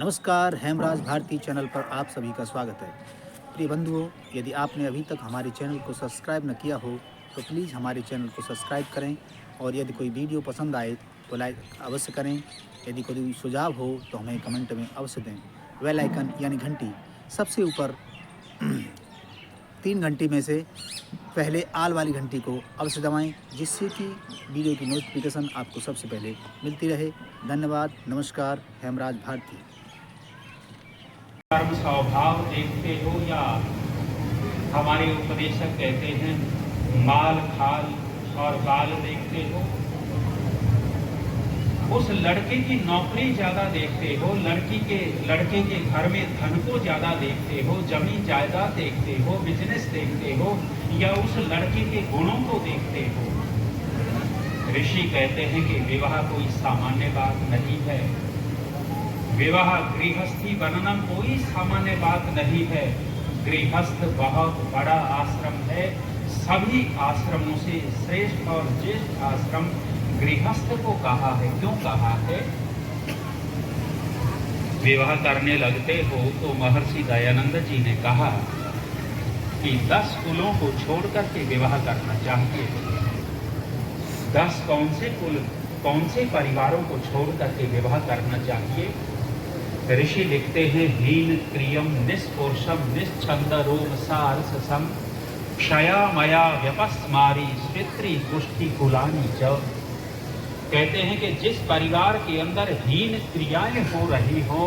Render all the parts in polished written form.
नमस्कार, हेमराज भारती चैनल पर आप सभी का स्वागत है। प्रिय बंधुओं, यदि आपने अभी तक हमारे चैनल को सब्सक्राइब न किया हो तो प्लीज़ हमारे चैनल को सब्सक्राइब करें और यदि कोई वीडियो पसंद आए तो लाइक अवश्य करें। यदि कोई सुझाव हो तो हमें कमेंट में अवश्य दें। बेल आइकन यानी घंटी सबसे ऊपर 3 घंटी में से पहले आल वाली घंटी को अवश्य दबाएं, जिससे कि वीडियो की नोटिफिकेशन आपको सबसे पहले मिलती रहे। धन्यवाद। नमस्कार, हेमराज भारती। कर्म स्वभाव देखते हो या हमारे उपदेशक कहते हैं माल खाल और बाल देखते हो। उस लड़के की नौकरी ज्यादा देखते हो, लड़के के घर में धन को ज्यादा देखते हो, जमीन जायदाद देखते हो, बिजनेस देखते हो, या उस लड़के के गुणों को देखते हो। ऋषि कहते हैं कि विवाह कोई सामान्य बात नहीं है। विवाह गृहस्थी बनना कोई सामान्य बात नहीं है। गृहस्थ बहुत बड़ा आश्रम है। सभी आश्रमों से श्रेष्ठ और ज्येष्ठ आश्रम गृहस्थ को कहा है। क्यों कहा है? विवाह करने लगते हो तो महर्षि दयानंद जी ने कहा कि 10 कुलों को छोड़ करके विवाह करना चाहिए। 10 कौन से कुल, कौन से परिवारों को छोड़ करके विवाह करना चाहिए? ऋषि लिखते हैं हीन क्रियम निष्पुरुषम निश्छंद रोम सारसम क्षया मया व्यपस्मारी स्वित्री पुष्टि कुलानी च। कहते हैं कि जिस परिवार के अंदर हीन क्रियाएं हो रही हो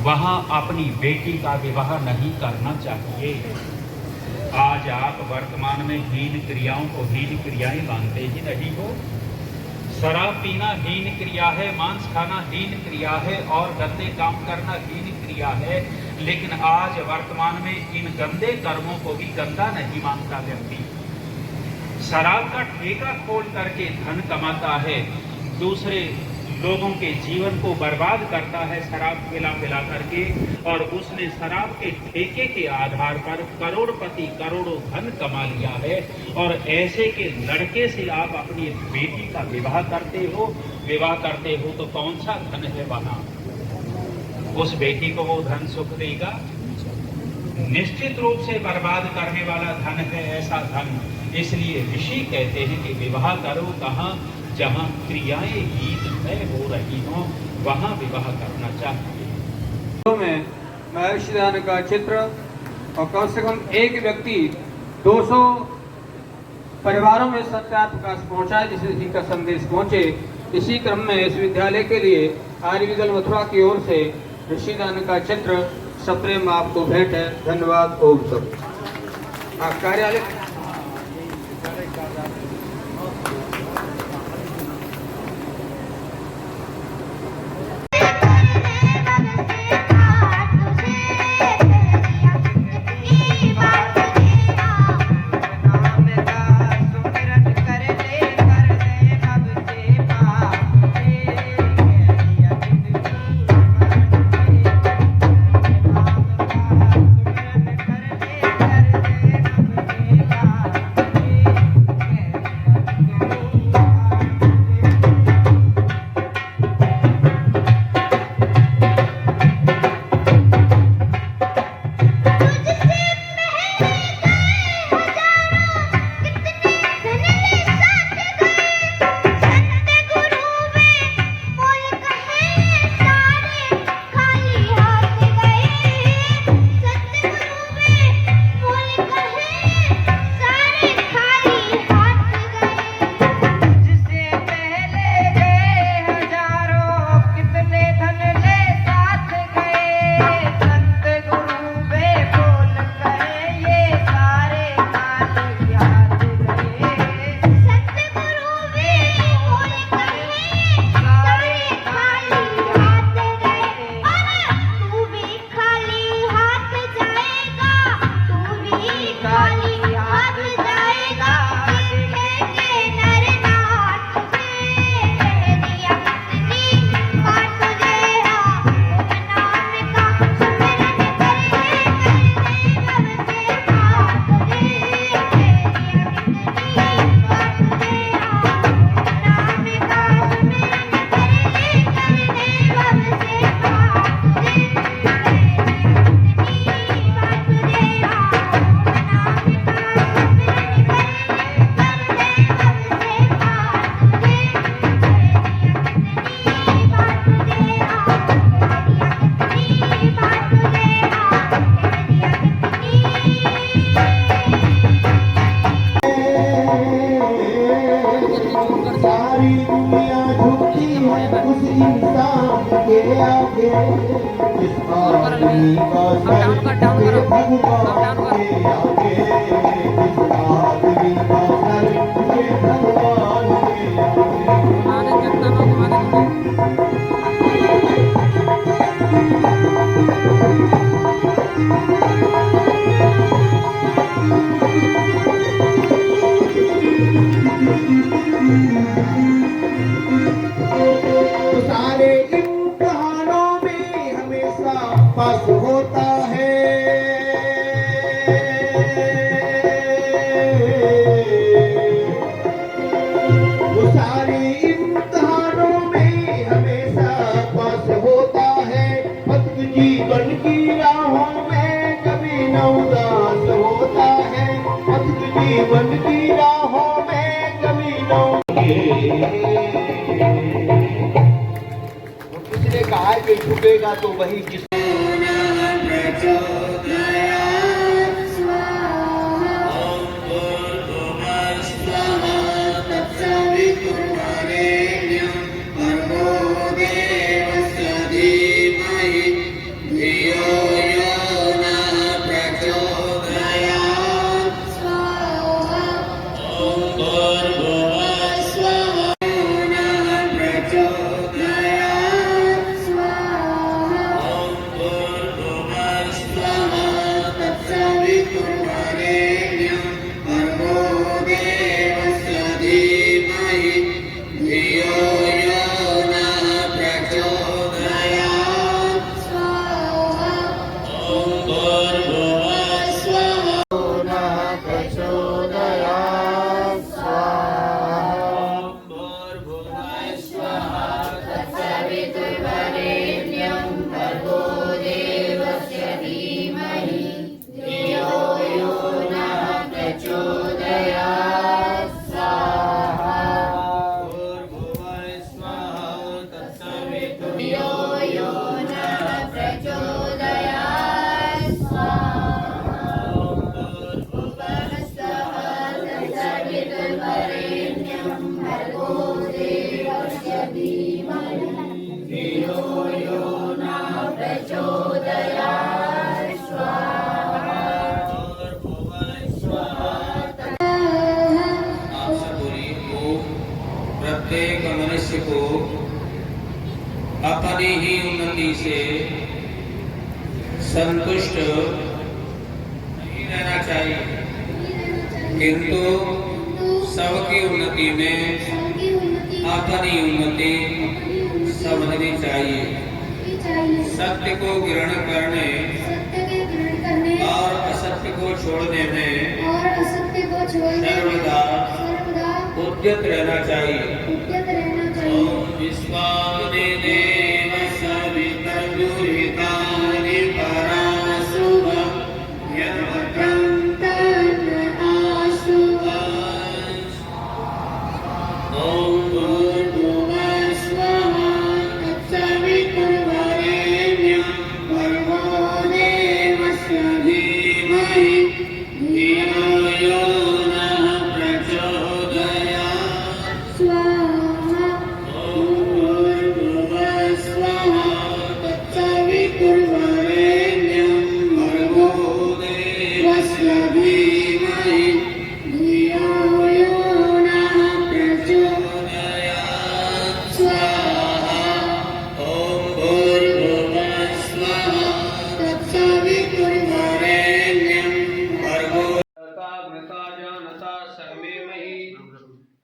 वहां अपनी बेटी का विवाह नहीं करना चाहिए। आज आप वर्तमान में हीन क्रियाओं को हीन क्रियाएं मानते ही नहीं हो। शराब पीना हीन क्रिया है, मांस खाना हीन क्रिया है और गंदे काम करना हीन क्रिया है। लेकिन आज वर्तमान में इन गंदे कर्मों को भी गंदा नहीं मानता व्यक्ति। शराब का ठेका खोल करके धन कमाता है, दूसरे लोगों के जीवन को बर्बाद करता है शराब पिला पिला करके, और उसने शराब के ठेके के आधार पर करोड़पति करोड़ों धन कमा लिया है। और ऐसे के लड़के से आप अपनी बेटी का विवाह करते हो तो कौन सा धन है वहां? उस बेटी को वो धन सुख देगा? निश्चित रूप से बर्बाद करने वाला धन है ऐसा धन। इसलिए ऋषि कहते हैं कि विवाह करो कहाँ? जहाँ क्रियाएं गीतमय हो रही हो वहाँ विवाह करना चाहिए। में महर्षि दयानंद का चित्र और कम से कम एक व्यक्ति 200 परिवारों में सत्यार्थ प्रकाश पहुंचाए, जिससे इसी का संदेश पहुंचे। इसी क्रम में इस विद्यालय के लिए आर्य विद्यालय मथुरा की ओर से ऋषि दयानंद का चित्र सप्रेम आपको भेंट है। धन्यवाद। ओम सब कार्यालय आगे इस आदमी का सर ये भगवान के आगे इस आदमी का सर ये भगवान के आगे सारे इम्तिहानों में हमेशा पास होता है वो सारे इम्तिहानों में हमेशा पास होता है भक्त जीवन की राहों में कभी न उदास होता है भक्त जीवन की राहों में कभी न किसने कहा है कि झुकेगा तो वही जिस प्रत्येक मनुष्य को अपनी ही उन्नति से संतुष्ट नहीं रहना चाहिए, किंतु सबकी उन्नति में अपनी उन्नति समझनी चाहिए। सत्य को ग्रहण करने और असत्य को छोड़ने में सर्वदा उद्यत रहना चाहिए। ओम विश्वादिदेव सवितर्दुहितानि पराशुभं यद्भद्रं तन्नआशु। ओम भूर्भुवः स्वः तत्सवितुर्वरेण्यं भर्गो देवस्य धीमहि धियो यो नः प्रचोदयात्। स्वाहा ओम भूर्भुवः स्वः तत्सवितुर्वरेण्यं भर्गो देवस्य धीमहि धियो यो नः प्रचोदयात्। स्वाहा ओम भूर्भुवः स्वः तत्सवितुर्वरेण्यं भर्गो मृता जानता सहमेमहि।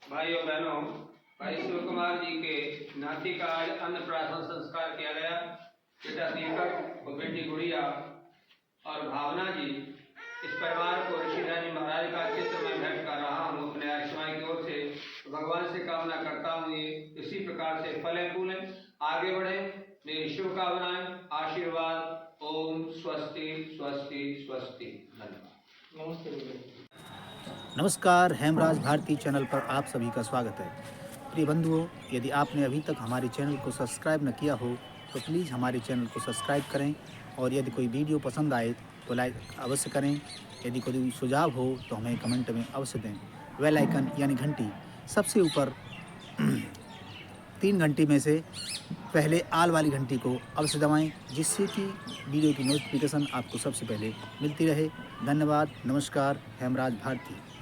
भाइयों बहनों, भाई शिव कुमार जी के नाती का आज अन्नप्राशन संस्कार किया गया। बेटा दीपक और बेटी गुड़िया और भावना जी, इस परिवार को ऋषिधर जी महाराज का चित्र में भेंट कर रहा हूँ अपने आश्रम की ओर से। भगवान से कामना करता हूँ ये इसी प्रकार से फले फूले आगे बढ़े। मेरी शुभकामनाएं, आशीर्वाद। ओम स्वस्ति स्वस्ति स्वस्ति। धन्यवाद। नमस्कार, हेमराज भारती चैनल पर आप सभी का स्वागत है। प्रिय बंधुओं, यदि आपने अभी तक हमारे चैनल को सब्सक्राइब न किया हो तो प्लीज़ हमारे चैनल को सब्सक्राइब करें और यदि कोई वीडियो पसंद आए तो लाइक अवश्य करें। यदि कोई सुझाव हो तो हमें कमेंट में अवश्य दें। बेल आइकन यानी घंटी सबसे ऊपर 3 घंटी में से पहले आल वाली घंटी को अवश्य दबाएं, जिससे कि वीडियो की नोटिफिकेशन आपको सबसे पहले मिलती रहे। धन्यवाद। नमस्कार। हेमराज भारती।